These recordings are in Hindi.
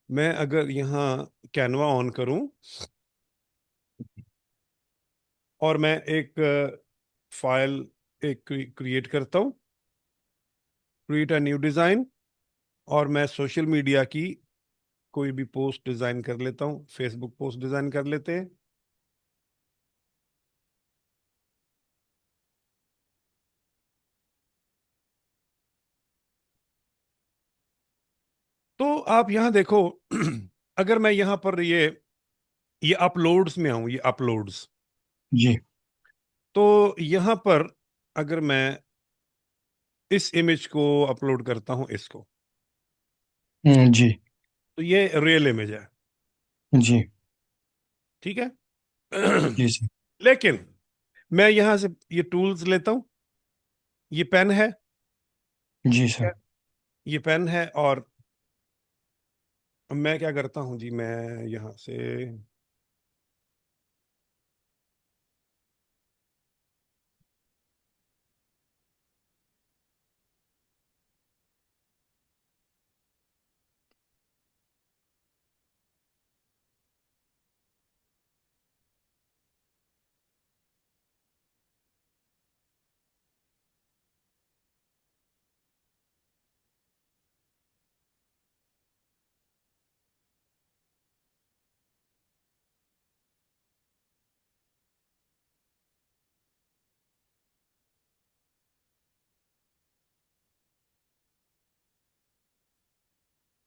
मैं अगर यहाँ कैनवा ऑन करूं और मैं एक फाइल एक क्रिएट करता हूं, क्रिएट अ न्यू डिजाइन, और मैं सोशल मीडिया की कोई भी पोस्ट डिजाइन कर लेता हूं, फेसबुक पोस्ट डिजाइन कर लेते हैं। तो आप यहाँ देखो अगर मैं यहाँ पर ये अपलोड्स में आऊं, ये अपलोड्स, जी। तो यहाँ पर अगर मैं इस इमेज को अपलोड करता हूं, इसको, जी। तो ये रियल इमेज है। जी। ठीक है। Ji sir. लेकिन मैं यहां से ये टूल्स लेता हूं, ये पेन है। जी ठीक है, सर। ये पेन है, और मैं क्या करता हूं जी, मैं यहां से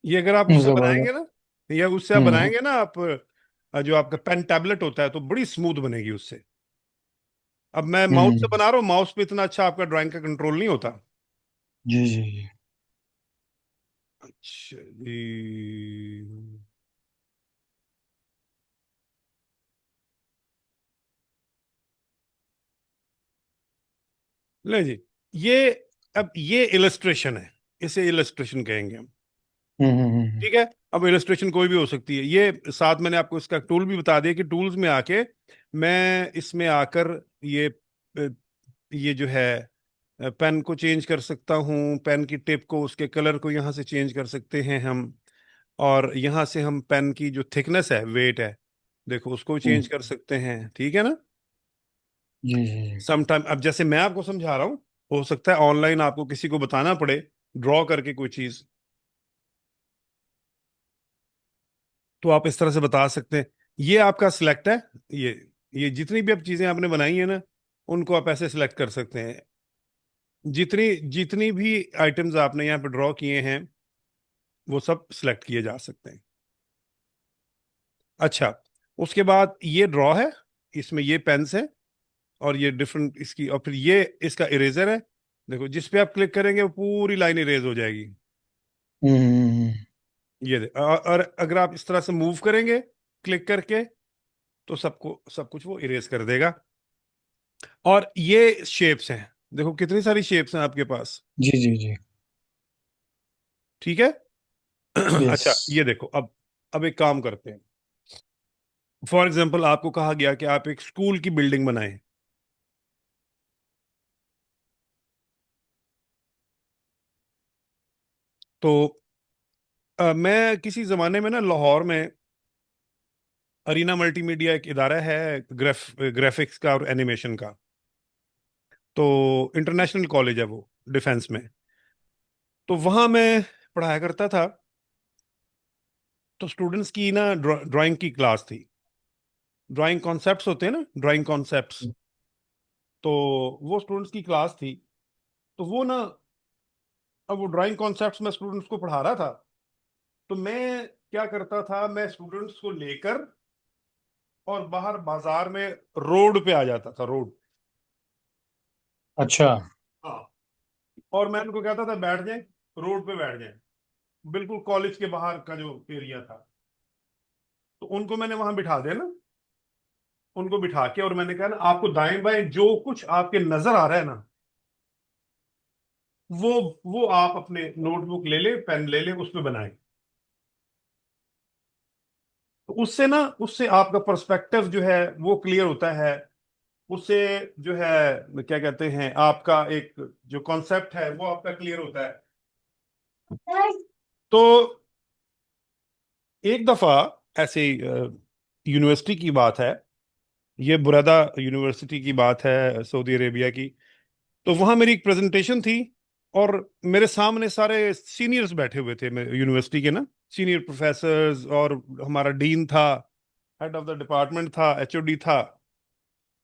ये अगर आप उससे बनाएंगे जबरदस्त। ना, या उससे आप हम्म। बनाएंगे ना आप, जो आपका पेन टैबलेट होता है, तो बड़ी स्मूथ बनेगी उससे। अब मैं माउस से हम्म। बना रहा हूँ, माउस पे इतना अच्छा आपका ड्राइंग का कंट्रोल नहीं होता। जी जी जी। अच्छा जी। ले जी, ये अब ये इलस्ट्रेशन है, इसे इलस्ट्रेशन कहेंगे हम। ठीक है। अब इलस्ट्रेशन कोई भी हो सकती है। ये साथ मैंने आपको इसका टूल भी बता दिया कि टूल्स में आके मैं इसमें आकर ये ये जो है पेन को चेंज कर सकता हूँ, पेन की टिप को, उसके कलर को यहाँ से चेंज कर सकते हैं हम। और यहाँ से हम पेन की जो थिकनेस है, वेट है, देखो उसको हम्म। चेंज कर सकते हैं। ठीक है ना। जी जी जी। समटाइम अब जैसे मैं आपको समझा रहा हूँ, हो सकता है ऑनलाइन आपको किसी को बताना पड़े ड्रॉ करके कोई चीज, तो आप इस तरह से बता सकते हैं। ये आपका सिलेक्ट है। ये ये जितनी भी अब चीजें आपने बनाई है ना, उनको आप ऐसे सिलेक्ट कर सकते हैं। जितनी जितनी भी आइटम्स आपने यहाँ पे ड्रॉ किए हैं, वो सब सिलेक्ट किए जा सकते हैं। अच्छा, उसके बाद ये ड्रॉ है, इसमें ये पेन्स है, और ये डिफरेंट इसकी, और फिर ये इसका इरेजर है। देखो जिस पे आप क्लिक करेंगे वो पूरी लाइन इरेज हो जाएगी। हम्म। और अगर आप इस तरह से मूव करेंगे क्लिक करके, तो सबको सब कुछ वो इरेज कर देगा। और ये शेप्स हैं, देखो कितनी सारी शेप्स हैं आपके पास। जी जी जी। ठीक है। यस। अच्छा, ये देखो, अब एक काम करते हैं। फॉर एग्जाम्पल आपको कहा गया कि आप एक स्कूल की बिल्डिंग बनाएं। तो मैं किसी जमाने में ना लाहौर में, अरीना मल्टीमीडिया एक इदारा है, ग्राफिक्स का और एनिमेशन का, तो इंटरनेशनल कॉलेज है वो, डिफेंस में। तो वहां मैं पढ़ाया करता था। तो स्टूडेंट्स की ना ड्राइंग की क्लास थी। ड्राइंग कॉन्सेप्ट्स होते हैं ना, ड्राइंग कॉन्सेप्ट्स। तो वो स्टूडेंट्स की क्लास थी। तो वो ना, अब वो ड्राइंग कॉन्सेप्ट्स में स्टूडेंट्स को पढ़ा रहा था। तो मैं क्या करता था, मैं स्टूडेंट्स को लेकर और बाहर बाजार में रोड पे आ जाता था, रोड। अच्छा। हाँ। और मैं उनको कहता था बैठ जाएं, रोड पे बैठ जाएं, बिल्कुल कॉलेज के बाहर का जो एरिया था। तो उनको मैंने वहां बिठा दिया ना, उनको बिठा के, और मैंने कहा ना, आपको दाएं बाएं जो कुछ आपके नजर आ रहा है ना, वो वो आप अपने नोटबुक ले ले, पेन ले ले, उस पे बनाएं। तो उससे ना, उससे आपका पर्सपेक्टिव जो है वो क्लियर होता है। उससे जो है, क्या कहते हैं, आपका एक जो कॉन्सेप्ट है वो आपका क्लियर होता है। तो एक दफा ऐसे यूनिवर्सिटी की बात है, ये बुरदा यूनिवर्सिटी की बात है, सऊदी अरेबिया की। तो वहां मेरी एक प्रेजेंटेशन थी, और मेरे सामने सारे सीनियर्स बैठे हुए थे, यूनिवर्सिटी के ना, सीनियर प्रोफेसर्स, और हमारा डीन था, हेड ऑफ द डिपार्टमेंट था, एचओडी था,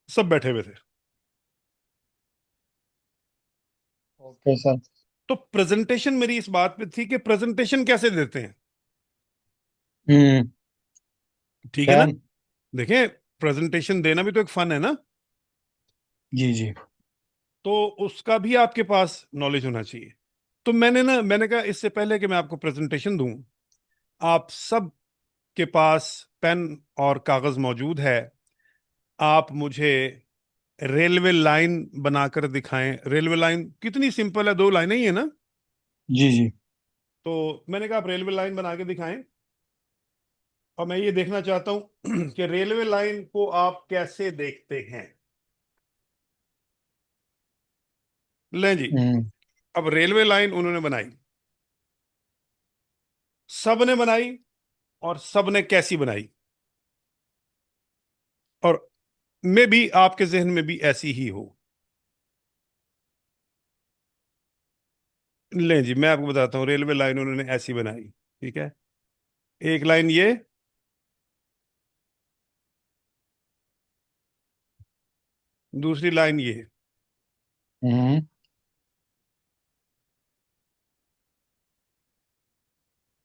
सब बैठे हुए थे। Okay sir. तो प्रेजेंटेशन मेरी इस बात पे थी कि प्रेजेंटेशन कैसे देते हैं। हम्म। ठीक है ना? देन। देखें, प्रेजेंटेशन देना भी तो एक फन है ना। जी जी। तो उसका भी आपके पास नॉलेज होना चाहिए। तो मैंने कहा, इससे पहले कि मैं आपको प्रेजेंटेशन दूं, आप सब के पास पेन और कागज मौजूद है, आप मुझे रेलवे लाइन बनाकर दिखाएं। रेलवे लाइन कितनी सिंपल है, 2 लाइनें ही है ना। जी जी। तो मैंने कहा, आप रेलवे लाइन बना के दिखाएं, और मैं ये देखना चाहता हूं कि रेलवे लाइन को आप कैसे देखते हैं। लें जी, हम्म। अब रेलवे लाइन उन्होंने बनाई, सबने बनाई, और सबने कैसी बनाई, और मे भी आपके जहन में भी ऐसी ही हो। लें जी, मैं आपको बताता हूँ, रेलवे लाइन उन्होंने ऐसी बनाई। ठीक है, एक लाइन ये, दूसरी लाइन ये, हम्म।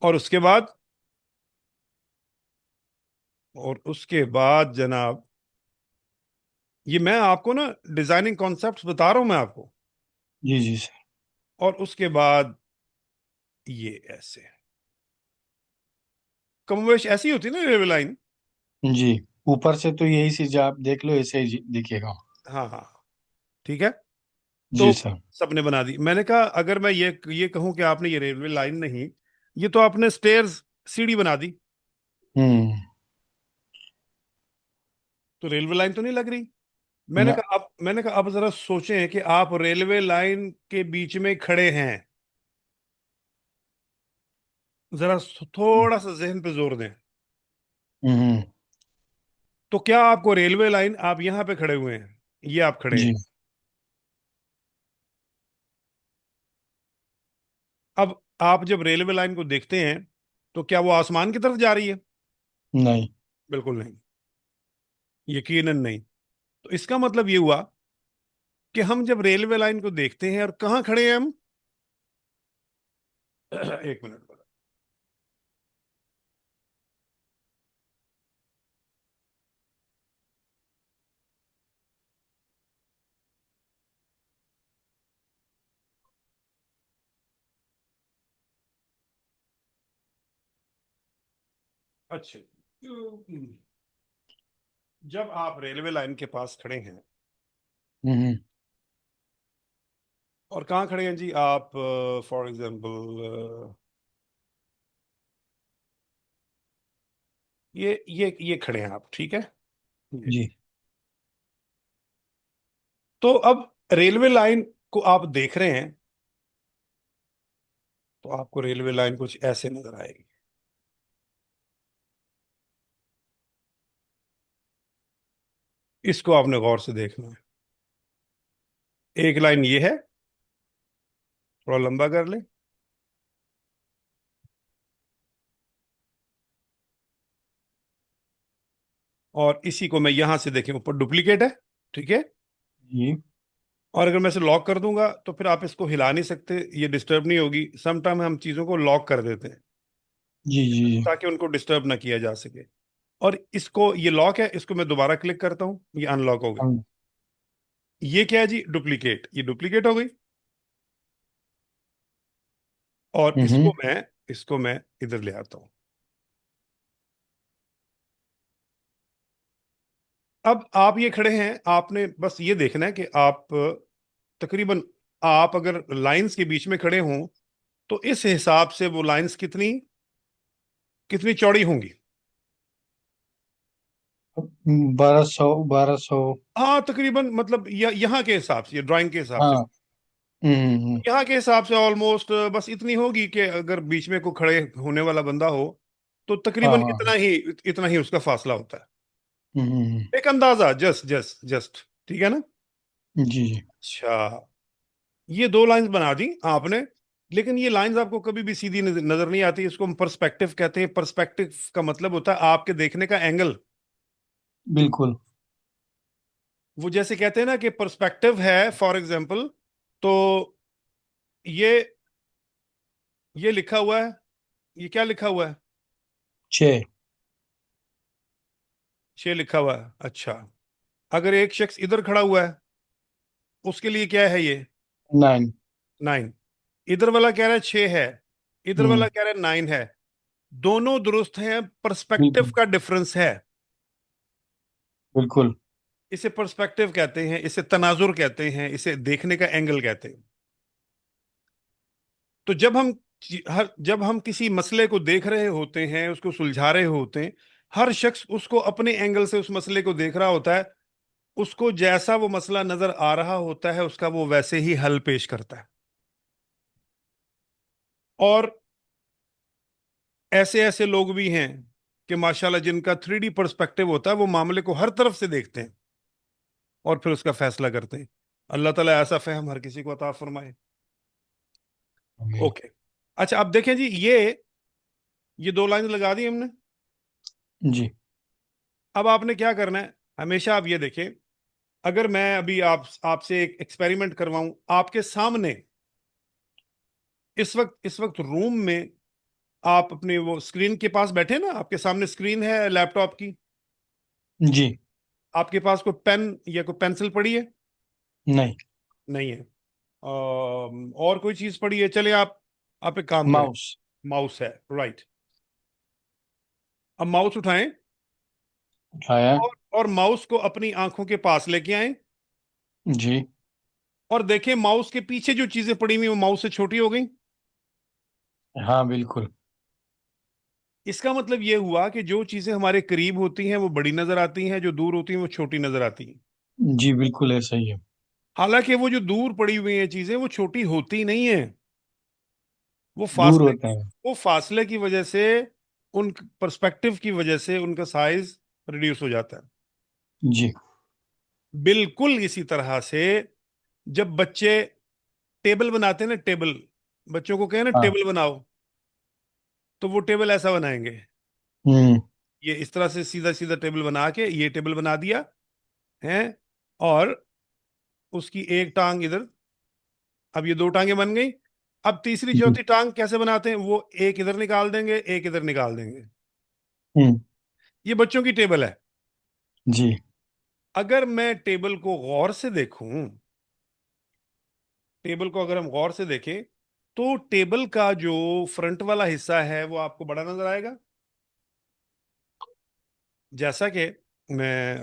और उसके बाद, और उसके बाद जनाब, ये मैं आपको ना डिजाइनिंग कॉन्सेप्ट्स बता रहा हूं मैं आपको। जी जी सर। और उसके बाद ये ऐसे, कमोवेश ऐसी होती है ना रेलवे लाइन। जी। ऊपर से तो यही चीज आप देख लो, ऐसे ही दिखेगा। हाँ हाँ, ठीक है। तो जी सर। सबने बना दी। मैंने कहा, अगर मैं ये कहूं कि आपने ये रेलवे लाइन नहीं, ये तो आपने स्टेयर्स, सीढ़ी बना दी, हम्म। तो रेलवे लाइन तो नहीं लग रही। ना। मैंने कहा, अब जरा सोचें कि आप रेलवे लाइन के बीच में खड़े हैं, जरा थोड़ा सा जहन पे जोर दें। हम्म। तो क्या आपको रेलवे लाइन, आप यहां पे खड़े हुए हैं, ये आप खड़े जी। हैं, अब आप जब रेलवे लाइन को देखते हैं, तो क्या वो आसमान की तरफ जा रही है? नहीं। बिल्कुल नहीं, यकीनन नहीं। तो इसका मतलब ये हुआ कि हम जब रेलवे लाइन को देखते हैं, और कहाँ खड़े हैं हम? एक मिनट बता। अच्छा, जब आप रेलवे लाइन के पास खड़े हैं, हम्म। और कहाँ खड़े हैं जी आप, फॉर एग्जाम्पल, ये खड़े हैं आप, ठीक है। ये। जी। तो अब रेलवे लाइन को आप देख रहे हैं, तो आपको रेलवे लाइन कुछ ऐसे नजर आएगी। इसको आपने गौर से देखना है। एक लाइन ये है, थोड़ा लंबा कर ले, और इसी को मैं यहां से देखें, ऊपर डुप्लीकेट है, ठीक है। जी और अगर मैं इसे लॉक कर दूंगा, तो फिर आप इसको हिला नहीं सकते, ये डिस्टर्ब नहीं होगी। समटाइम हम चीजों को लॉक कर देते हैं, जी। जी जी। ताकि उनको डिस्टर्ब ना किया जा सके। और इसको, ये लॉक है, इसको मैं दोबारा क्लिक करता हूं, ये अनलॉक हो गई। हम। ये क्या है जी? डुप्लीकेट, ये डुप्लीकेट हो गई। और हम्म। इसको मैं इधर ले आता हूं। अब आप ये खड़े हैं, आपने बस ये देखना है कि आप तकरीबन, आप अगर लाइंस के बीच में खड़े हों, तो इस हिसाब से वो लाइंस कितनी कितनी चौड़ी होंगी। 1200 1200। हाँ, तकरीबन, मतलब यहाँ के हिसाब से, ये ड्राइंग के हिसाब से, हाँ। हम्म। यहाँ के हिसाब से ऑलमोस्ट बस इतनी होगी कि अगर बीच में कोई खड़े होने वाला बंदा हो, तो हाँ तकरीबन हाँ। इतना ही उसका फासला होता है। हम्म। एक अंदाजा, जस्ट जस्ट जस्ट, ठीक है ना? जी जी। अच्छा, ये दो लाइंस बना दी आपने, लेकिन ये लाइंस आपको कभी भी सीधी नजर नहीं आती। इसको हम पर्सपेक्टिव कहते हैं। पर्सपेक्टिव का मतलब होता है आपके देखने का एंगल। बिल्कुल। वो जैसे कहते हैं ना कि पर्सपेक्टिव है, फॉर एग्जांपल, तो ये ये लिखा हुआ है, ये क्या लिखा हुआ है? 6। 6 लिखा हुआ है। अच्छा, अगर एक शख्स इधर खड़ा हुआ है, उसके लिए क्या है ये? 9। 9। इधर वाला कह रहा है 6 है, इधर वाला हम्म। कह रहा है 9 है। दोनों दुरुस्त हैं, पर्सपेक्टिव बिल्कुल। का डिफरेंस है। बिल्कुल। इसे पर्सपेक्टिव कहते हैं, इसे तनाजुर कहते हैं, इसे देखने का एंगल कहते हैं। तो जब हम किसी मसले को देख रहे होते हैं, उसको सुलझा रहे होते हैं, हर शख्स उसको अपने एंगल से उस मसले को देख रहा होता है। उसको जैसा वो मसला नजर आ रहा होता है, उसका वो वैसे ही हल पेश करता है। और ऐसे ऐसे लोग भी हैं कि माशाल्लाह जिनका 3D पर्सपेक्टिव होता है, वो मामले को हर तरफ से देखते हैं और फिर उसका फैसला करते हैं। अल्लाह ताला ऐसा फहम हर किसी को अता फरमाए। आमीन। ओके। अच्छा, अब देखें जी, ये दो लाइन लगा दी हमने। जी अब आपने क्या करना है, हमेशा आप ये देखें, अगर मैं अभी आपसे एक एक्सपेरिमेंट करवाऊं आपके सामने, इस वक्त रूम में, आप अपने वो स्क्रीन के पास बैठे ना, आपके सामने स्क्रीन है लैपटॉप की। जी। आपके पास कोई पेन या कोई पेंसिल पड़ी है? नहीं। नहीं है। और कोई चीज पड़ी है? चले आप एक काम करें। माउस। माउस है, राइट। अब माउस उठाएं उठाया। और माउस को अपनी आंखों के पास लेके आएं जी। और देखें माउस के पीछे जो चीजें पड़ी हुई वो माउस से छोटी हो गई। हाँ बिल्कुल। इसका मतलब ये हुआ कि जो चीजें हमारे करीब होती हैं वो बड़ी नजर आती हैं, जो दूर होती हैं वो छोटी नजर आती हैं। जी बिल्कुल ऐसा ही है। हालांकि वो जो दूर पड़ी हुई हैं चीजें वो छोटी होती नहीं है। वो दूर फासले होते हैं। वो फासले की वजह से, उन पर्सपेक्टिव की वजह से उनका साइज रिड्यूस हो जाता है। जी। बिल्कुल इसी तरह से जब बच्चे टेबल बनाते हैं ना, टेबल, बच्चों को कहें ना हाँ। टेबल बनाओ, तो वो टेबल ऐसा बनाएंगे। हम्म। ये इस तरह से सीधा सीधा टेबल बना के ये टेबल बना दिया है, और उसकी एक टांग इधर। अब ये दो टांगे बन गई। अब तीसरी जी। चौथी टांग कैसे बनाते हैं? वो एक इधर निकाल देंगे, एक इधर निकाल देंगे। हम्म। ये बच्चों की टेबल है। जी। अगर मैं टेबल को गौर से देखूं, टेबल को अगर हम गौर से देखें, तो टेबल का जो फ्रंट वाला हिस्सा है वो आपको बड़ा नजर आएगा। जैसा कि मैं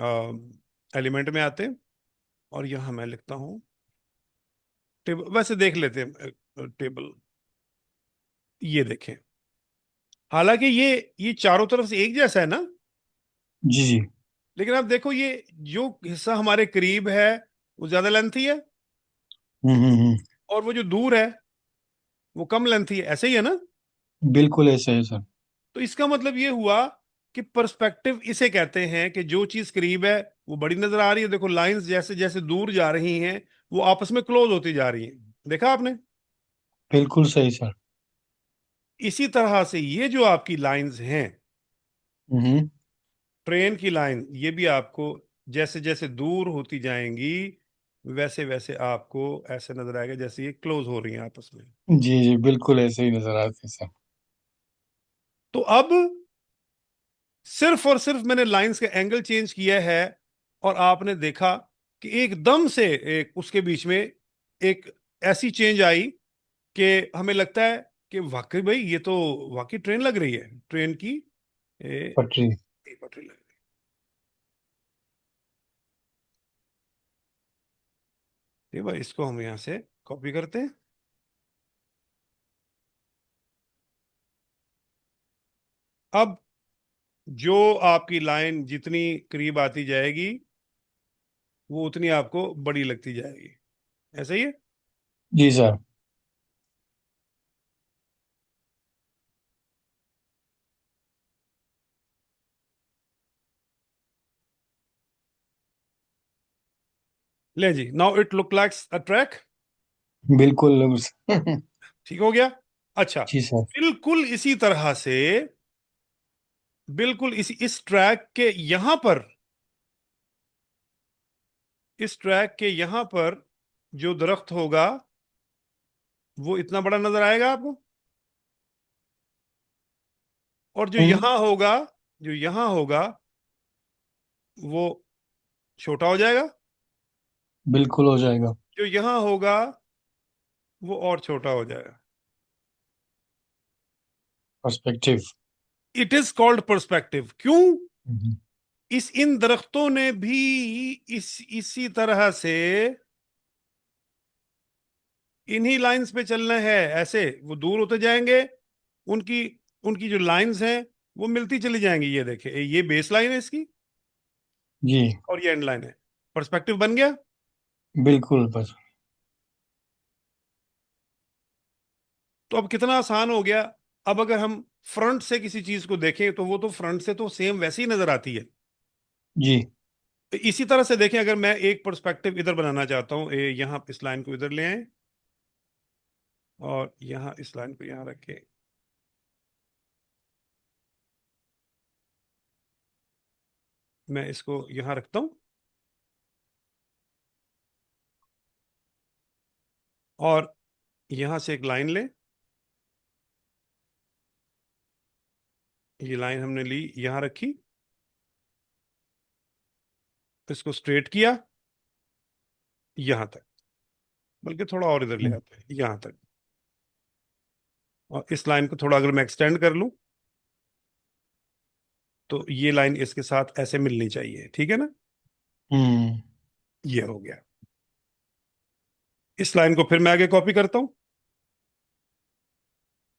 एलिमेंट में आते हैं और यहां मैं लिखता हूं टेबल, वैसे देख लेते हैं टेबल। ये देखें, हालांकि ये चारों तरफ से एक जैसा है ना, जी जी। लेकिन आप देखो ये जो हिस्सा हमारे करीब है वो ज्यादा लेंथी है, हम्म। और वो जो दूर है वो कम लेंथी है। ऐसे ही है ना? बिल्कुल ऐसे है सर। तो इसका मतलब ये हुआ कि पर्सपेक्टिव इसे कहते हैं कि जो चीज करीब है वो बड़ी नजर आ रही है। देखो लाइंस जैसे जैसे दूर जा रही हैं वो आपस में क्लोज होती जा रही हैं। देखा आपने? बिल्कुल सही सर। इसी तरह से ये जो आपकी लाइंस हैं, हम्म। ट्रेन की लाइन, ये भी आपको जैसे जैसे दूर होती जाएंगी वैसे वैसे आपको ऐसे नजर आएगा जैसे ये क्लोज हो रही हैं आपस में। जी जी बिल्कुल ऐसे ही नजर आते हैं सर। तो अब सिर्फ और सिर्फ मैंने लाइंस का एंगल चेंज किया है, और आपने देखा कि एकदम से एक उसके बीच में एक ऐसी चेंज आई कि हमें लगता है कि वाकई भाई ये तो वाकई ट्रेन लग रही है, ट्रेन की पटरी। पटरी लग रही है। भाई इसको हम यहाँ से कॉपी करते हैं। अब जो आपकी लाइन जितनी करीब आती जाएगी वो उतनी आपको बड़ी लगती जाएगी। ऐसा ही है। Ji sir. ले जी, now it look like a track. बिल्कुल ठीक हो गया। अच्छा, जी सर। बिल्कुल इसी तरह से, बिल्कुल इस ट्रैक के यहां पर, इस ट्रैक के यहां पर जो दरख्त होगा वो इतना बड़ा नजर आएगा आपको, और जो हम्म, यहां होगा, जो यहां होगा वो छोटा हो जाएगा, बिल्कुल हो जाएगा। जो यहां होगा वो और छोटा हो जाएगा। Perspective. It is called perspective. क्यों? इन दरख्तों ने भी इसी तरह से इन्हीं लाइंस पे चलना है। ऐसे वो दूर होते जाएंगे, उनकी उनकी जो लाइंस हैं वो मिलती चली जाएंगी। ये देखिए, ये बेस लाइन है इसकी, जी और ये एंड लाइन है। पर्सपेक्टिव बन गया। बिल्कुल। बस। तो अब कितना आसान हो गया। अब अगर हम फ्रंट से किसी चीज को देखें तो वो तो फ्रंट से तो सेम वैसे ही नजर आती है। जी। तो इसी तरह से देखें, अगर मैं एक पर्सपेक्टिव इधर बनाना चाहता हूं, यहाँ इस लाइन को इधर ले आए, और यहाँ इस लाइन को यहाँ रखे, मैं इसको यहाँ रखता हूं, और यहां से एक लाइन ले, ये लाइन हमने ली, यहां रखी, इसको स्ट्रेट किया यहां तक, बल्कि थोड़ा और इधर ले हम्म आते हैं यहां तक, और इस लाइन को थोड़ा अगर मैं एक्सटेंड कर लूं तो ये लाइन इसके साथ ऐसे मिलनी चाहिए। ठीक है ना? हम्म, ये हो गया। इस लाइन को फिर मैं आगे कॉपी करता हूं,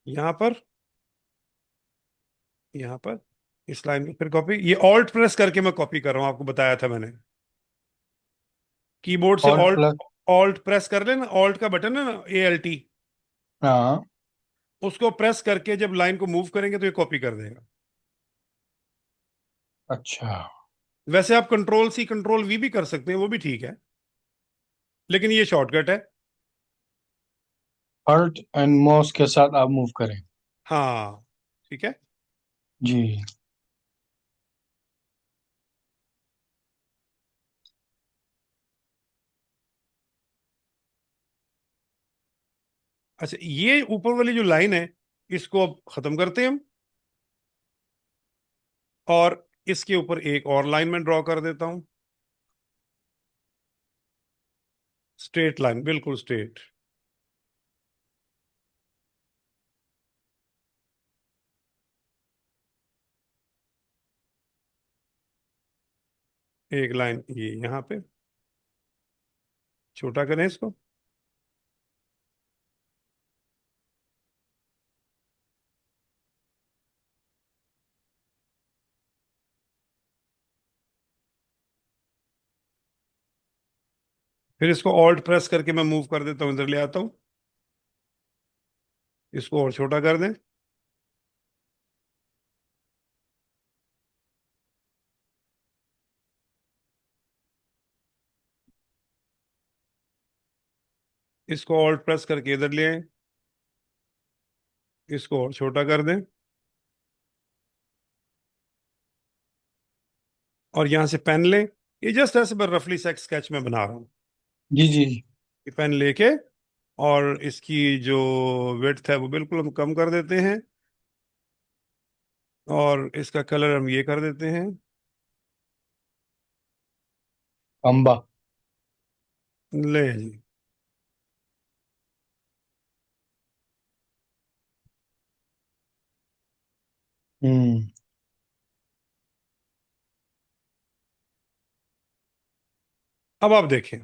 यहां पर, यहां पर, इस लाइन को फिर कॉपी, ये ऑल्ट प्रेस करके मैं कॉपी कर रहा हूं, आपको बताया था मैंने। कीबोर्ड से alt alt, plus. Alt press कर लेना, ऑल्ट का बटन है ना, ALT, हाँ। उसको प्रेस करके जब लाइन को मूव करेंगे तो ये कॉपी कर देगा। अच्छा। वैसे आप कंट्रोल C कंट्रोल V भी कर सकते हैं, वो भी ठीक है, लेकिन ये शॉर्टकट है। अल्ट एंड माउस के साथ आप मूव करें। हाँ, ठीक है। जी। अच्छा, ये ऊपर वाली जो लाइन है इसको अब खत्म करते हैं हम, और इसके ऊपर एक और लाइन में ड्रॉ कर देता हूं, स्ट्रेट लाइन, बिल्कुल स्ट्रेट। एक लाइन ये यहां पे, छोटा करें इसको, फिर इसको ऑल्ट प्रेस करके मैं मूव कर देता हूं, इधर ले आता हूं, इसको और छोटा कर दें, इसको ऑल्ट प्रेस करके इधर ले आए, इसको और छोटा कर दें, और यहां से पेन लें। ये जस्ट ऐसे मैं रफली सेक्स स्केच में बना रहा हूँ। जी जी। ये पेन लेके, और इसकी जो विड्थ है वो बिल्कुल हम कम कर देते हैं, और इसका कलर हम ये कर देते हैं, अम्बा। ले जी। हम्म अब आप देखें,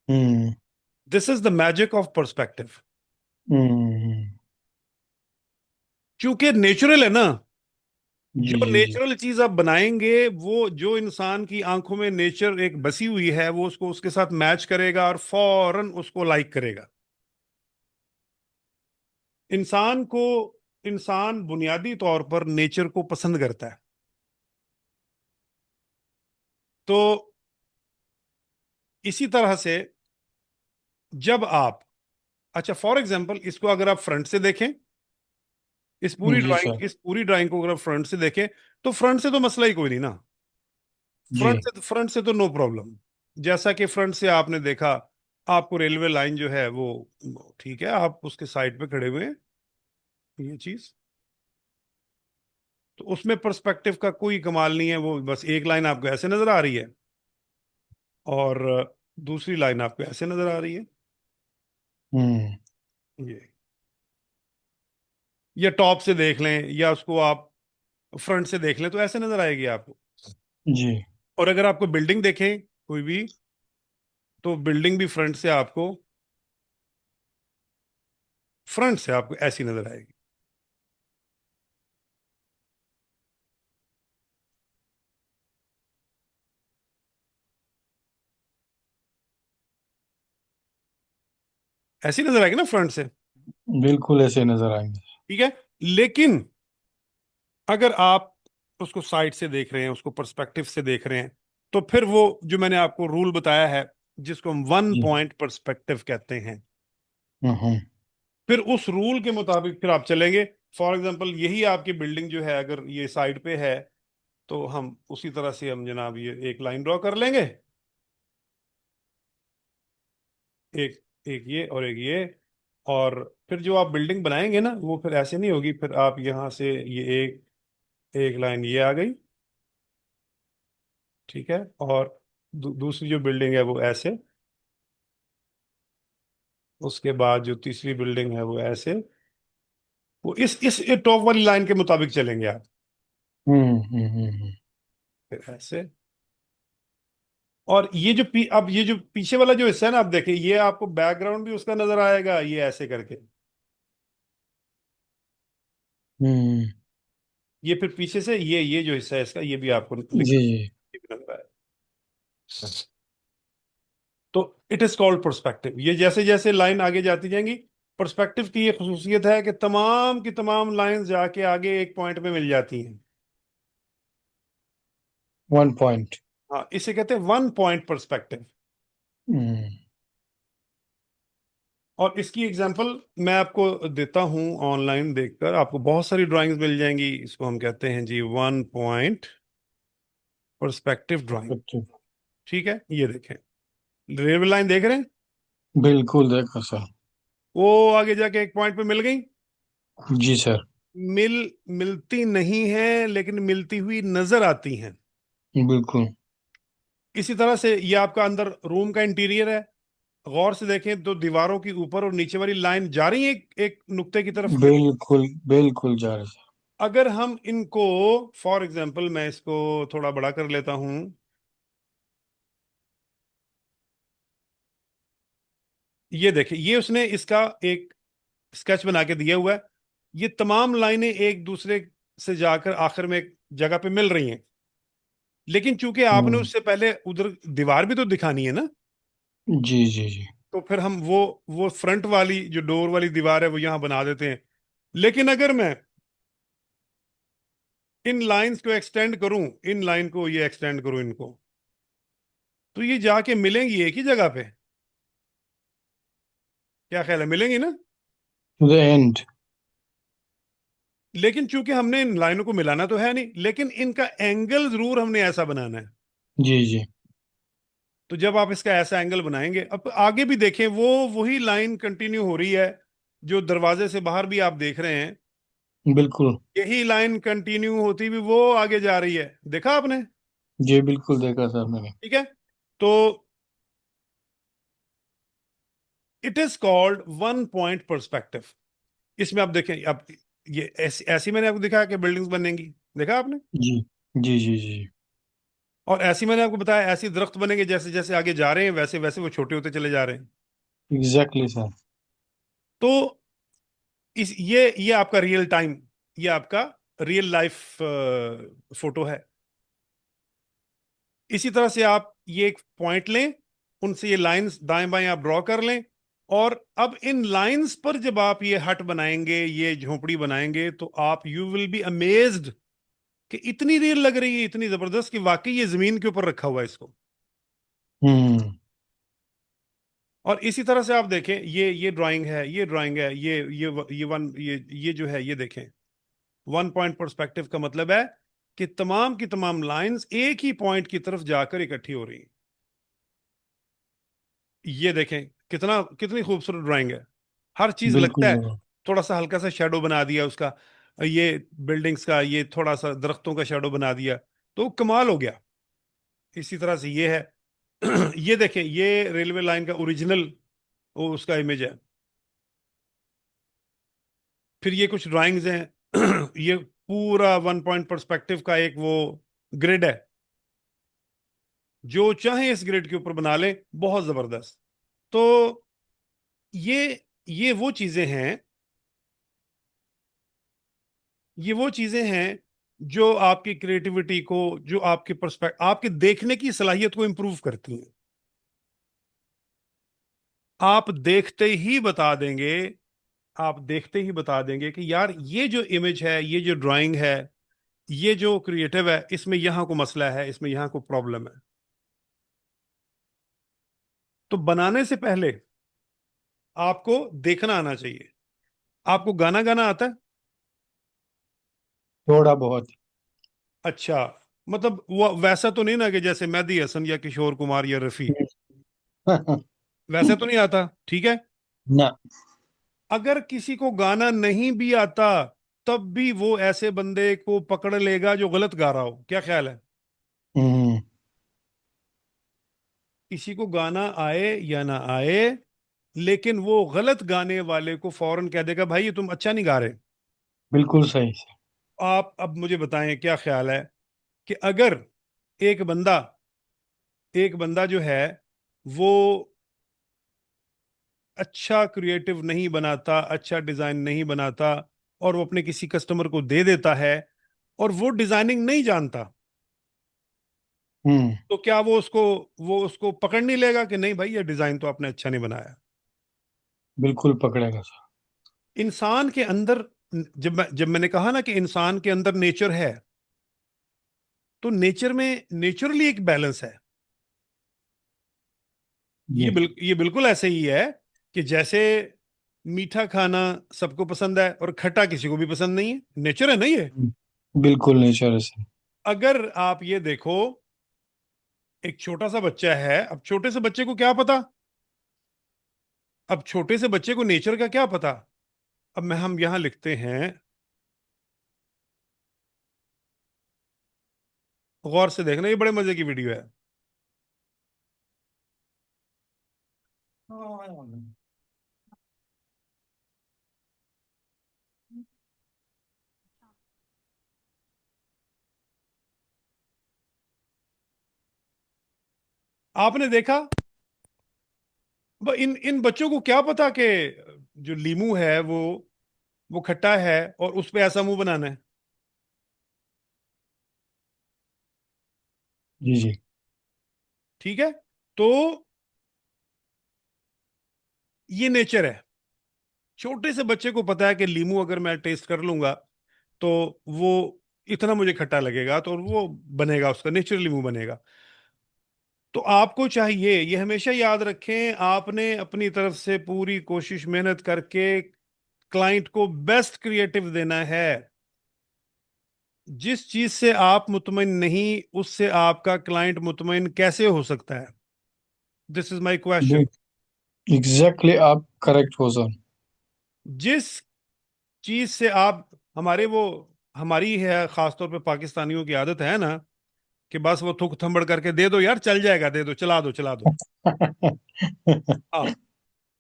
hmm this is the magic of perspective. Hmm. क्योंकि नेचुरल है ना, जी जो जी जी। नेचुरल चीज आप बनाएंगे, वो जो इंसान की आंखों में नेचर एक बसी हुई है, वो उसको उसके साथ मैच करेगा और फौरन उसको लाइक करेगा। इंसान को, इंसान बुनियादी तौर पर नेचर को पसंद करता है। तो इसी तरह से जब आप, अच्छा फॉर एग्जांपल इसको अगर आप फ्रंट से देखें, जी सर। इस पूरी ड्राइंग को अगर आप फ्रंट से देखें, तो फ्रंट से तो मसला ही कोई नहीं ना। जी। फ्रंट से तो नो प्रॉब्लम। जैसा कि फ्रंट से आपने देखा, आपको रेलवे लाइन जो है वो ठीक है, आप उसके साइड पे खड़े हुए हैं, ये चीज, तो उसमें पर्सपेक्टिव का कोई कमाल नहीं है। वो बस एक लाइन आपको ऐसे नजर आ रही है, और दूसरी लाइन आपको ऐसे नजर आ रही है, हम्म। ये। या टॉप से देख लें, या उसको आप फ्रंट से देख लें, तो ऐसे नजर आएगी आपको। जी। और अगर आपको बिल्डिंग देखें कोई भी, तो बिल्डिंग भी फ्रंट से आपको ऐसी नजर आएगी। ऐसी नजर आएगी ना फ्रंट से। बिल्कुल ऐसे नजर आएंगे। ठीक है। लेकिन अगर आप उसको साइड से देख रहे हैं, उसको पर्सपेक्टिव से देख रहे हैं, तो फिर वो जो मैंने आपको रूल बताया है, जिसको हम वन जी। पॉइंट पर्सपेक्टिव कहते हैं, हम्म। फिर उस रूल के मुताबिक फिर आप चलेंगे। फॉर एग्जांपल यही आपकी बिल्डिंग जो है, अगर ये साइड पे है, तो हम उसी तरह से हम जनाब ये एक लाइन ड्रॉ कर लेंगे, एक एक ये और एक ये। और फिर जो आप बिल्डिंग बनाएंगे ना, वो फिर ऐसे नहीं होगी। फिर आप यहाँ से ये एक एक लाइन ये आ गई, ठीक है। और दूसरी जो बिल्डिंग है वो ऐसे, उसके बाद जो तीसरी बिल्डिंग है वो ऐसे, वो इस टॉप वाली लाइन के मुताबिक चलेंगे आप। फिर ऐसे। और ये जो अब ये जो पीछे वाला जो हिस्सा है ना, आप देखिए, ये आपको बैकग्राउंड भी उसका नजर आएगा, ये ऐसे करके। हम्म। ये फिर पीछे से ये जो हिस्सा है इसका, ये भी आपको जी दिख जी। ये भी नजर आएगा। तो इट इज कॉल्ड पर्सपेक्टिव। ये जैसे जैसे लाइन आगे जाती जाएंगी, पर्सपेक्टिव की ये खसूसियत है कि तमाम की तमाम लाइन जाके आगे एक पॉइंट पे मिल जाती हैं। 1 पॉइंट। हाँ, इसे कहते हैं वन पॉइंट पर्सपेक्टिव। हम्म। और इसकी एग्जांपल मैं आपको देता हूं, ऑनलाइन देखकर आपको बहुत सारी ड्राइंग्स मिल जाएंगी। इसको हम कहते हैं जी वन पॉइंट पर्सपेक्टिव ड्राइंग। ठीक है, ये देखें, रेलवे लाइन देख रहे हैं, बिल्कुल देखो सर। वो आगे जाके एक पॉइंट पे मिल गई। जी सर। मिल मिलती नहीं है, लेकिन मिलती हुई नजर आती हैं। बिल्कुल। इसी तरह से ये आपका अंदर रूम का इंटीरियर है, गौर से देखें तो दीवारों की ऊपर और नीचे वाली लाइन जा रही है एक एक नुक्ते की तरफ। बिल्कुल बिल्कुल जा रहे सर। अगर हम इनको, फॉर एग्जांपल मैं इसको थोड़ा बड़ा कर लेता हूं, ये देखिए, ये उसने इसका एक स्केच बना के दिया हुआ है। ये तमाम लाइनें एक दूसरे से जाकर आखिर में एक जगह पे मिल रही हैं। लेकिन चूंकि आपने हम्म। उससे पहले उधर दीवार भी तो दिखानी है ना, जी जी जी। तो फिर हम वो फ्रंट वाली जो डोर वाली दीवार है वो यहां बना देते हैं। लेकिन अगर मैं इन लाइंस को एक्सटेंड करूं, इन लाइन को ये एक्सटेंड करूं इनको, तो ये जाके मिलेंगी एक ही जगह पे। क्या ख्याल है, मिलेंगी ना? To the end. लेकिन चूंकि हमने इन लाइनों को मिलाना तो है नहीं, लेकिन इनका एंगल जरूर हमने ऐसा बनाना है। जी जी। तो जब आप इसका ऐसा एंगल बनाएंगे, अब आगे भी देखें, वो वही लाइन कंटिन्यू हो रही है जो दरवाजे से बाहर भी आप देख रहे हैं। बिल्कुल। यही लाइन कंटिन्यू होती भी वो आगे जा रही है, देखा आपने? जी बिल्कुल देखा सर मैंने। ठीक है। तो it is called one point perspective. इसमें आप देखें, अब ये ऐसी ऐसी मैंने आपको दिखाया कि बिल्डिंग्स बनेंगी, देखा आपने? जी जी जी जी। और ऐसी मैंने आपको बताया, ऐसी दरख्त बनेंगे, जैसे जैसे आगे जा रहे हैं वैसे वैसे वो छोटे होते चले जा रहे हैं। Exactly sir. तो ये आपका रियल टाइम, ये आपका रियल लाइफ फोटो है। इसी तरह से आप ये एक पॉइंट लें, उनसे ये लाइंस दाएं बाएं आप ड्रॉ कर लें। और अब इन लाइंस पर जब आप ये हट बनाएंगे, ये झोपड़ी बनाएंगे, तो आप यू विल बी अमेज्ड कि इतनी रियल लग रही है, इतनी जबरदस्त, कि वाकई ये जमीन के ऊपर रखा हुआ है इसको। हम्म। और इसी तरह से आप देखें, ये ड्राइंग है, ये ड्राइंग है, ये जो है, ये देखें। वन पॉइंट पर्सपेक्टिव का मतलब है कि तमाम की तमाम लाइंस एक ही पॉइंट की तरफ जाकर इकट्ठी हो रही हैं। ये देखें, कितनी खूबसूरत ड्राइंग है। हर चीज लगता बिल्कुल है, जनाब। थोड़ा सा हल्का सा शेडो बना दिया उसका, ये बिल्डिंग्स का, ये थोड़ा सा दरख्तों का शेडो बना दिया, तो कमाल हो गया। इसी तरह से ये है। ये देखें, ये रेलवे लाइन का ओरिजिनल वो उसका इमेज है। फिर ये कुछ ड्राइंग्स हैं। ये पूरा वन पॉइंट पर्सपेक्टिव का एक वो ग्रिड है, जो चाहे इस ग्रिड के ऊपर बना ले, बहुत जबरदस्त। तो ये ये वो चीजें हैं, ये वो चीजें हैं जो आपकी क्रिएटिविटी को, जो आपके पर्सपेक्ट, आपके देखने की सलाहियत को इंप्रूव करती हैं। आप देखते ही बता देंगे, आप देखते ही बता देंगे कि यार ये जो इमेज है, ये जो ड्राइंग है, ये जो क्रिएटिव है, इसमें यहाँ को मसला है, इसमें यहाँ को प्रॉब्लम है। तो बनाने से पहले आपको देखना आना चाहिए। आपको गाना गाना आता है? थोड़ा बहुत। अच्छा, मतलब वो वैसा तो नहीं ना कि जैसे मेहदी हसन या किशोर कुमार या रफी, वैसे तो नहीं आता, ठीक है। ना। अगर किसी को गाना नहीं भी आता, तब भी वो ऐसे बंदे को पकड़ लेगा जो गलत गा रहा हो। क्या ख्याल है? हम्म। किसी को गाना आए या ना आए, लेकिन वो गलत गाने वाले को फौरन कह देगा, भाई ये तुम अच्छा नहीं गा रहे। बिल्कुल सही से। आप अब मुझे बताएं, क्या ख्याल है कि अगर एक बंदा एक बंदा जो है वो अच्छा क्रिएटिव नहीं बनाता, अच्छा डिजाइन नहीं बनाता, और वो अपने किसी कस्टमर को दे देता है, और वो डिजाइनिंग नहीं जानता, हम्म। तो क्या वो उसको पकड़ नहीं लेगा कि नहीं भाई, ये डिजाइन तो आपने अच्छा नहीं बनाया? बिल्कुल पकड़ेगा सर। इंसान के अंदर, जब मैंने कहा ना कि इंसान के अंदर नेचर है, तो नेचर में नेचुरली एक बैलेंस है। जी। ये बिल्कुल ऐसे ही है कि जैसे मीठा खाना सबको पसंद है और खट्टा किसी को भी पसंद नहीं है, नेचर है ना ये। बिल्कुल नेचर है सर। अगर आप ये देखो, एक छोटा सा बच्चा है, अब छोटे से बच्चे को क्या पता, अब छोटे से बच्चे को नेचर का क्या पता। अब मैं हम यहां लिखते हैं, गौर से देखना, ये बड़े मजे की वीडियो है। आपने देखा, इन इन बच्चों को क्या पता कि जो लीमू है वो खट्टा है, और उस पे ऐसा मुंह बनाना है। जी जी। ठीक है, तो ये नेचर है। छोटे से बच्चे को पता है कि लीमू अगर मैं टेस्ट कर लूंगा, तो वो इतना मुझे खट्टा लगेगा, तो वो बनेगा, उसका नेचुरली मुंह बनेगा। तो आपको चाहिए, ये हमेशा याद रखें, आपने अपनी तरफ से पूरी कोशिश मेहनत करके क्लाइंट को बेस्ट क्रिएटिव देना है। जिस चीज से आप मुतमईन नहीं, उससे आपका क्लाइंट मुतमईन कैसे हो सकता है? This is my question. Exactly आप करेक्ट हो सर। जिस चीज से आप, हमारे वो हमारी है खासतौर पे पाकिस्तानियों की आदत है ना, कि बस वो थूक थंबड़ करके दे दो यार, चल जाएगा, दे दो, चला दो, चला दो। हाँ,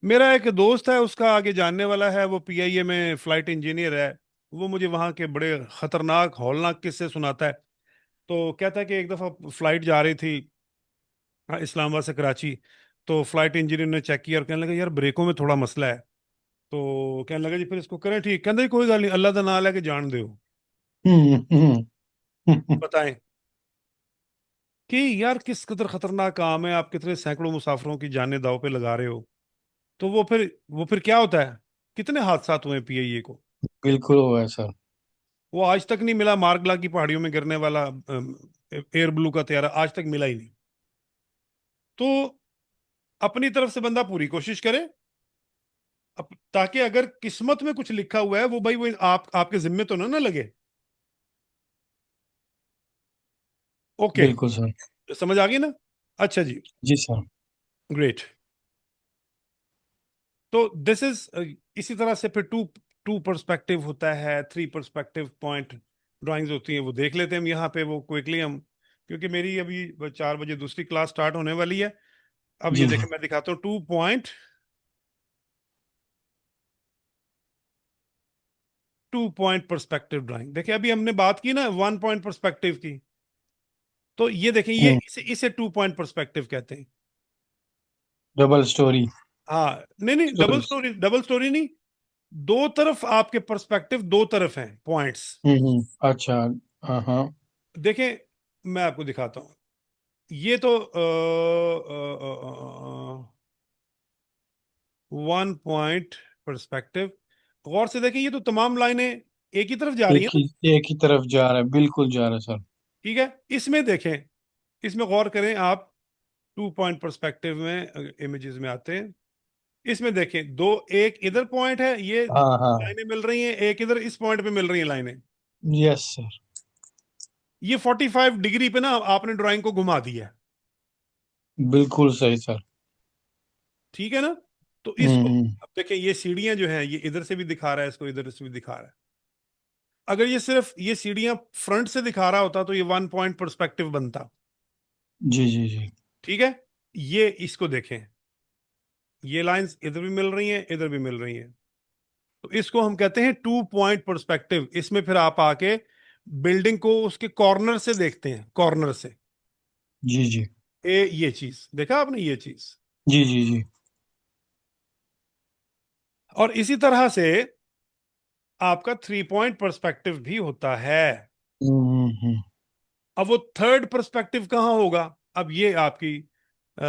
मेरा एक दोस्त है, उसका आगे जानने वाला है, वो पीआईए में फ्लाइट इंजीनियर है। वो मुझे वहाँ के बड़े खतरनाक हौलनाक किस्से सुनाता है। तो कहता है कि एक दफा फ्लाइट जा रही थी, हाँ, इस्लामाबाद से कराची। तो फ्लाइट इंजीनियर ने चेक किया और कहने लगा, यार ब्रेकों में थोड़ा मसला है। तो कहने लगा, जी फिर इसको करें ठीक? कहते जी कोई गल नहीं, अल्लाह का नाम लेके जान दो। बताएं कि यार किस कदर खतरनाक काम है, आप कितने सैकड़ों मुसाफिरों की जानें दांव पे लगा रहे हो। तो वो फिर क्या होता है, कितने हादसात हुए पीआईए को। बिल्कुल हुआ है सर। वो आज तक नहीं मिला, मार्गला की पहाड़ियों में गिरने वाला एयर ब्लू का त्यारा आज तक मिला ही नहीं। तो अपनी तरफ से बंदा पूरी कोशिश करे, ताकि अगर किस्मत में कुछ लिखा हुआ है वो भाई वो आपके जिम्मे तो ना लगे। ओके, बिल्कुल सर। समझ आ गई ना? अच्छा जी, जी सर। ग्रेट। तो दिस इज, इसी तरह से फिर टू टू पर्सपेक्टिव होता है, थ्री पर्सपेक्टिव पॉइंट ड्राइंग्स होती हैं, वो देख लेते हैं हम यहाँ पे, वो क्विकली हम, क्योंकि मेरी अभी 4 बजे दूसरी क्लास स्टार्ट होने वाली है। अब ये जी जी। देखें, मैं दिखाता हूँ टू पॉइंट पर्सपेक्टिव ड्राइंग। देखिए अभी हमने बात की ना 1 पॉइंट पर्सपेक्टिव की, तो ये देखें, ये हम्म। इसे 2 पॉइंट पर्सपेक्टिव कहते हैं। Double storey. हाँ, नहीं नहीं, double storey. Story, double storey नहीं। दो तरफ आपके पर्सपेक्टिव, दो तरफ हैं पॉइंट्स। अच्छा। हाँ हाँ। देखें, मैं आपको दिखाता हूँ। ये तो 1 पॉइंट पर्सपेक्टिव, गौर से देखें, ये तो तमाम लाइनें एक ही तरफ जा रही एक हैं ही ना। एक ही तरफ जा रहा है, बिल्कुल जा रहा है सर। ठीक है, इसमें देखें, इसमें गौर करें आप। 2 पॉइंट पर्सपेक्टिव में इमेजेस में आते हैं, इसमें देखें, दो, एक इधर पॉइंट है, ये हाँ हाँ। लाइनें मिल रही हैं, एक इधर इस पॉइंट पे मिल रही हैं लाइनें। Yes sir. ये 45 डिग्री पे ना आपने ड्राइंग को घुमा दिया है। बिल्कुल सही सर। ठीक है ना? तो इसको, हम्म। अब देखें, ये सीढ़ियां जो हैं, ये इधर से भी दिखा रहा है, इसको इधर से भी दिखा रहा है। अगर ये सिर्फ ये सीढ़ियां फ्रंट से दिखा रहा होता तो ये 1 पॉइंट पर्सपेक्टिव बनता। जी जी जी। ठीक है, ये इसको देखें, ये लाइंस इधर भी मिल रही हैं, इधर भी मिल रही हैं, तो इसको हम कहते हैं 2 पॉइंट पर्सपेक्टिव। इसमें फिर आप आके बिल्डिंग को उसके कॉर्नर से देखते हैं, कॉर्नर से। जी जी। ये चीज देखा आपने, ये चीज। जी जी जी। और इसी तरह से आपका 3 पॉइंट पर्सपेक्टिव भी होता है। हम्म। अब वो थर्ड पर्सपेक्टिव कहाँ होगा? अब ये आपकी,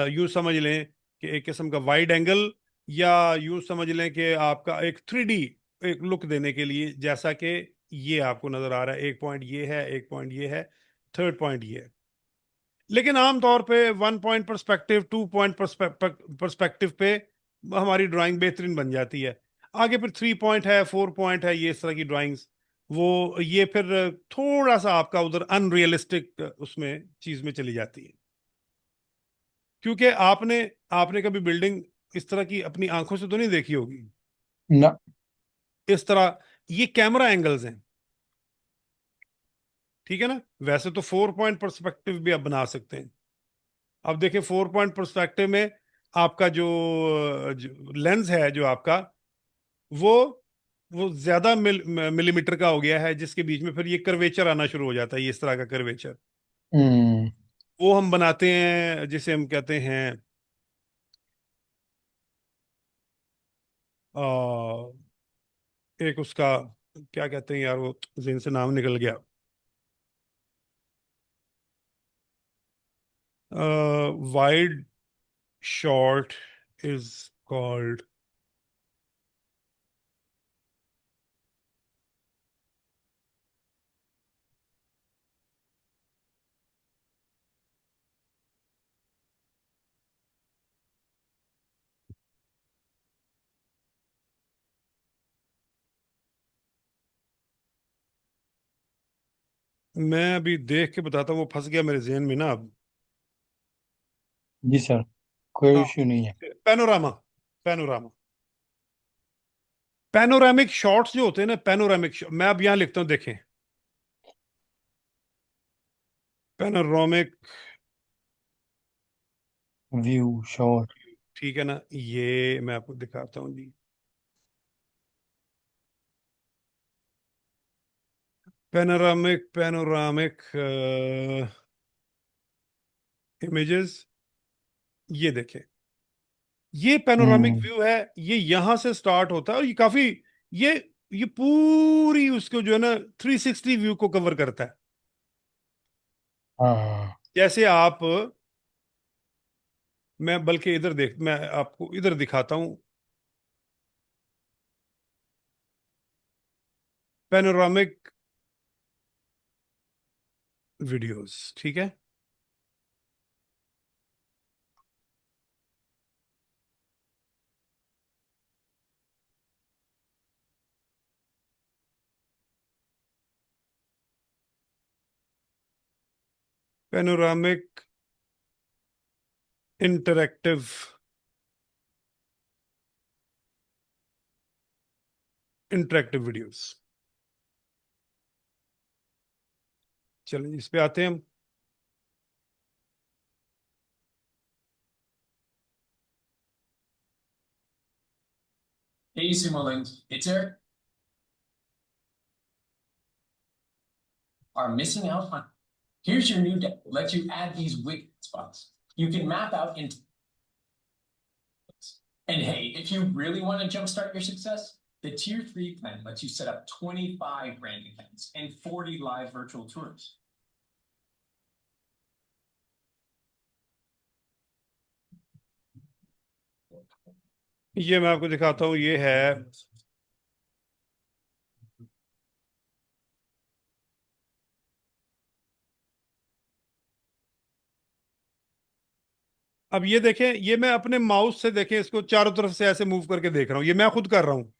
यूं समझ लें कि एक किस्म का वाइड एंगल, या यूं समझ लें कि आपका एक 3D एक लुक देने के लिए, जैसा कि ये आपको नजर आ रहा है, एक पॉइंट ये है, एक पॉइंट ये है, थर्ड पॉइंट ये है। लेकिन आमतौर पे 1 पॉइंट पर्सपेक्टिव, 2 पॉइंट पर्सपेक्टिव पे हमारी ड्राइंग बेहतरीन बन जाती है। आगे फिर 3 पॉइंट है, 4 पॉइंट है, ये इस तरह की ड्राइंग्स, वो ये फिर थोड़ा सा आपका उधर अनरियलिस्टिक उसमें चीज में चली जाती है। क्योंकि आपने आपने कभी बिल्डिंग इस तरह की अपनी आंखों से तो नहीं देखी होगी, ना। इस तरह। ये कैमरा एंगल्स हैं, ठीक है ना? वैसे तो 4 पॉइंट पर्सपेक्टिव भी आप बना सकते हैं। अब देखिए, 4 पॉइंट पर्सपेक्टिव में आपका जो लेंस है, जो आपका, वो वो ज्यादा मिलीमीटर का हो गया है, जिसके बीच में फिर ये कर्वेचर आना शुरू हो जाता है, ये इस तरह का कर्वेचर। हम्म। वो हम बनाते हैं, जिसे हम कहते हैं, आ, एक उसका क्या कहते हैं यार, वो जेन से नाम निकल गया। वाइड शॉट इज कॉल्ड, मैं अभी देख के बताता हूँ, वो फंस गया मेरे जहन में ना अब। जी सर। कोई हाँ, इश्यू नहीं है। पैनोरामा, पैनोरामा, पैनोरामिक शॉट्स जो होते हैं ना, पैनोरामिक, मैं अब यहां लिखता हूं, देखें, पैनोरामिक, व्यू शॉट। ठीक है ना? ये मैं आपको दिखाता हूँ जी, पैनोरामिक, पैनोरामिक इमेजेस, ये देखें, ये पैनोरामिक हम्म। व्यू है। ये यहां से स्टार्ट होता है, और ये काफी, ये ये पूरी उसको जो है ना 360 व्यू को कवर करता है। हाँ हाँ। जैसे आप, मैं बल्कि इधर देख, मैं आपको इधर दिखाता हूँ, पैनोरामिक वीडियोस, ठीक है? Panoramic interactive interactive videos. चलिए इस पे आते हैं हम। Hey, Simulink, it's Eric. Are missing out on. Here's your new deck. Lets you add these wicked spots. You can map out into. And hey, if you really want to jumpstart your success, the tier 3 plan lets you set up 25 branding accounts and 40 live virtual tours. ये मैं आपको दिखाता हूँ, ये है अब ये देखें, ये मैं अपने माउस से देखें इसको चारों तरफ से ऐसे मूव करके देख रहा हूँ, ये मैं खुद कर रहा हूँ।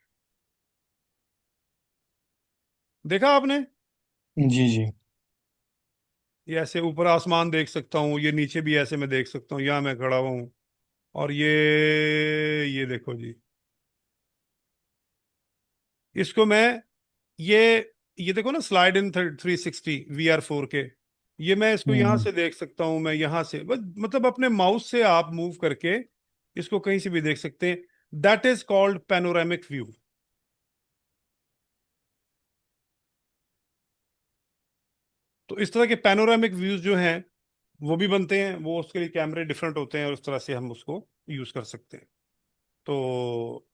देखा आपने? जी जी। ये ऐसे ऊपर आसमान देख सकता हूँ, ये नीचे भी ऐसे मैं देख सकता हूँ, यहाँ मैं खड़ा हुआ हूँ। और ये देखो जी, इसको मैं ये ये देखो ना, स्लाइड इन 360 VR 4K। ये मैं इसको यहाँ हम्म। से देख सकता हूँ, मैं यहाँ से बस मतलब अपने माउस से आप मूव करके इसको कहीं से भी देख सकते हैं। That is called panoramic view. तो इस तरह के पैनोरामिक व्यूज जो हैं वो भी बनते हैं, वो उसके लिए कैमरे डिफरेंट होते हैं और उस तरह से हम उसको यूज कर सकते हैं। तो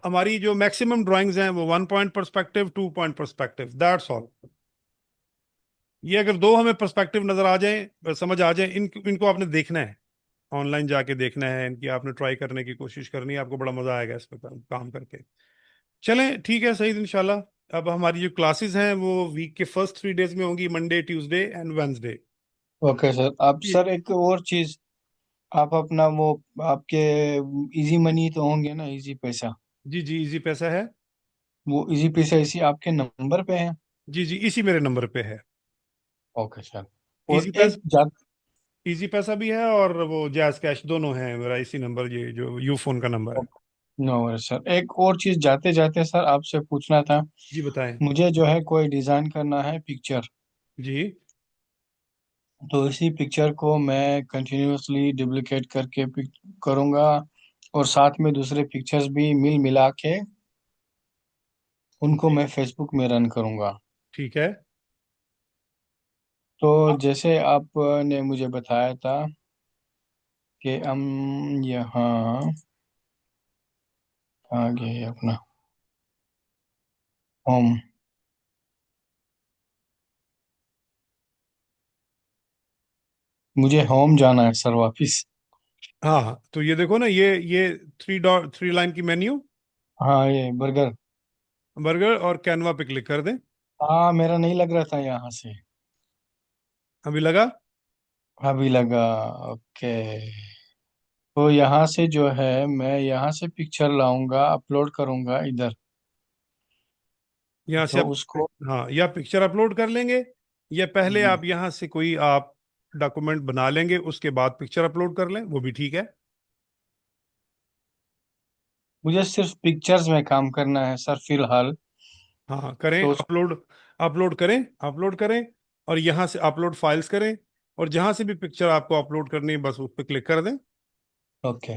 हमारी जो मैक्सिमम ड्राइंग्स हैं वो 1 point perspective, 2 point perspective, that's all. ये अगर दो हमें पर्सपेक्टिव नजर आ जाए, समझ आ जाए, इनको आपने देखना है, ऑनलाइन जाके देखना है, इनकी आपने ट्राई करने की कोशिश करनी है, आपको बड़ा मजा आएगा इस पर काम करके। चलें ठीक है, सही इंशाल्लाह। अब हमारी जो क्लासेस हैं वो वीक के फर्स्ट 3 डेज में होंगी, Monday, Tuesday and Wednesday. Okay sir. आप सर एक और चीज, आप अपना वो, आपके इजी मनी तो होंगे ना, इजी पैसा? जी जी, इजी पैसा है। वो इजी पैसा इसी आपके नंबर पे है? जी जी, इसी मेरे नंबर पे है। Okay sir. और इजी पैसा, एक जा इजी पैसा भी है और वो जैज कैश दोनों है मेरा इसी नंबर, ये जो यू फोन का नंबर है। नो वरी सर, एक और चीज जाते जाते सर आपसे पूछना था। जी बताएं। मुझे जो है कोई डिजाइन करना है पिक्चर, जी तो इसी पिक्चर को मैं कंटिन्यूअसली डुप्लीकेट करके करूँगा, और साथ में दूसरे पिक्चर्स भी मिल मिला के उनको जी, मैं फेसबुक में रन करूँगा। ठीक है। तो जैसे आपने मुझे बताया था कि हम यहाँ आगे अपना होम, मुझे होम जाना है सर वापिस। हाँ हाँ, तो ये देखो ना, ये 3 डॉट 3 लाइन की मेन्यू, हाँ ये बर्गर। बर्गर, और कैनवा पे क्लिक कर दें। हाँ मेरा नहीं लग रहा था यहाँ से। अभी लगा? अभी लगा। ओके। तो यहाँ से जो है मैं यहाँ से पिक्चर लाऊंगा, अपलोड करूंगा इधर, यहाँ से तो आप, उसको। हाँ, या पिक्चर अपलोड कर लेंगे, या पहले जी। आप यहाँ से कोई आप डॉक्यूमेंट बना लेंगे, उसके बाद पिक्चर अपलोड कर लें, वो भी ठीक है। मुझे सिर्फ पिक्चर्स में काम करना है सर फिलहाल। हाँ करें, तो अपलोड, अपलोड करें, अपलोड करें, और यहाँ से अपलोड फाइल्स करें, और जहाँ से भी पिक्चर आपको अपलोड करनी है बस उस पर क्लिक कर दें। ओके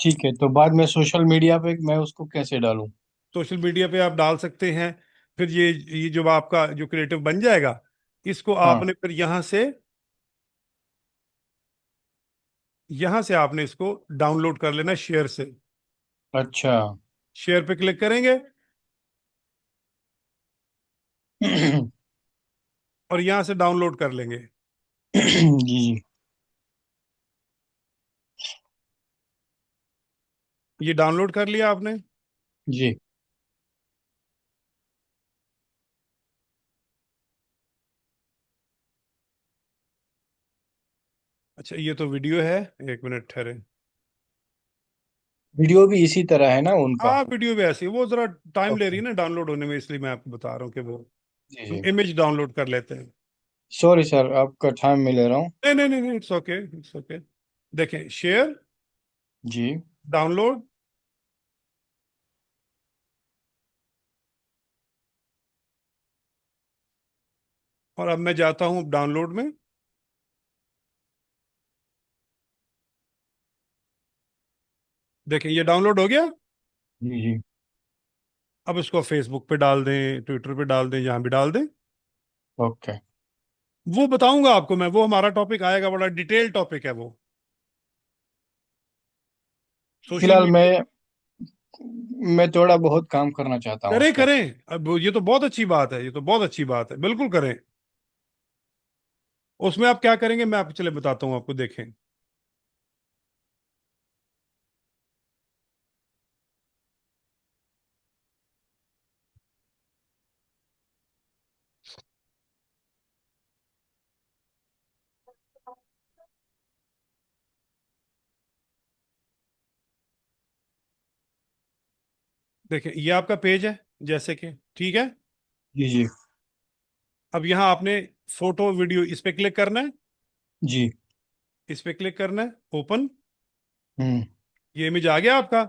ठीक है, तो बाद में सोशल मीडिया पे मैं उसको कैसे डालूं? सोशल मीडिया पे आप डाल सकते हैं। फिर ये जो आपका जो क्रिएटिव बन जाएगा, इसको हाँ। आपने फिर यहाँ से आपने इसको डाउनलोड कर लेना शेयर से। अच्छा। शेयर पे क्लिक करेंगे जी और यहाँ से डाउनलोड कर लेंगे। जी। ये डाउनलोड कर लिया आपने। जी अच्छा, ये तो वीडियो है, 1 मिनट ठहरे। वीडियो भी इसी तरह है ना उनका? हाँ वीडियो भी ऐसी है, वो जरा टाइम ले रही ओके। है ना डाउनलोड होने में, इसलिए मैं आपको बता रहा हूँ कि वो जी जी। इमेज डाउनलोड कर लेते हैं। सॉरी सर, आपका टाइम मैं ले रहा हूँ। नहीं नहीं नहीं, इट्स ओके, इट्स ओके। देखें, शेयर, जी डाउनलोड, और अब मैं जाता हूँ डाउनलोड में। देखें, ये डाउनलोड हो गया। जी जी। अब इसको फेसबुक पे डाल दें, ट्विटर पे डाल दें, जहां भी डाल दें। ओके। वो बताऊंगा आपको मैं, वो हमारा टॉपिक आएगा, बड़ा डिटेल टॉपिक है वो, सोशल फिलहाल मीडिया। मैं थोड़ा बहुत काम करना चाहता हूँ उस करें पर। करें, अब ये तो बहुत अच्छी बात है, ये तो बहुत अच्छी बात है, बिल्कुल करें। उसमें आप क्या करेंगे, मैं आपको चले बताता हूँ आपको, देखें। देखें, ये आपका पेज है, जैसे कि, ठीक है। जी जी। अब यहाँ आपने फोटो वीडियो इस पे क्लिक करना है, जी। इस पे क्लिक करना है, ओपन। हम्म। ये इमेज आ गया आपका।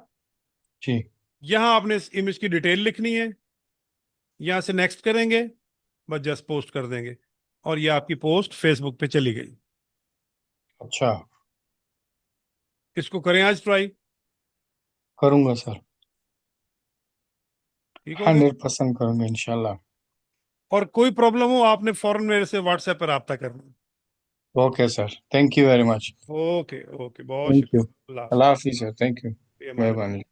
जी। यहाँ आपने इस इमेज की डिटेल लिखनी है, यहाँ से नेक्स्ट करेंगे, बस जस्ट पोस्ट कर देंगे, और ये आपकी पोस्ट फेसबुक पे चली गई। अच्छा। इसको करें आज ट्राई। करूँगा सर। ठीक हो गया। 100% करूँगा इंशाल्लाह। और कोई प्रॉब्लम हो, आपने फौरन मेरे से व्हाट्सएप पर रब्ता करना। Okay sir, thank you very much. Okay okay, बहुत थैंक यू। शुक्रिया, अल्लाह अल्लाह हाफिज़, हाफिज़ सर, थैंक यू। ये हमारे मेहरबानी।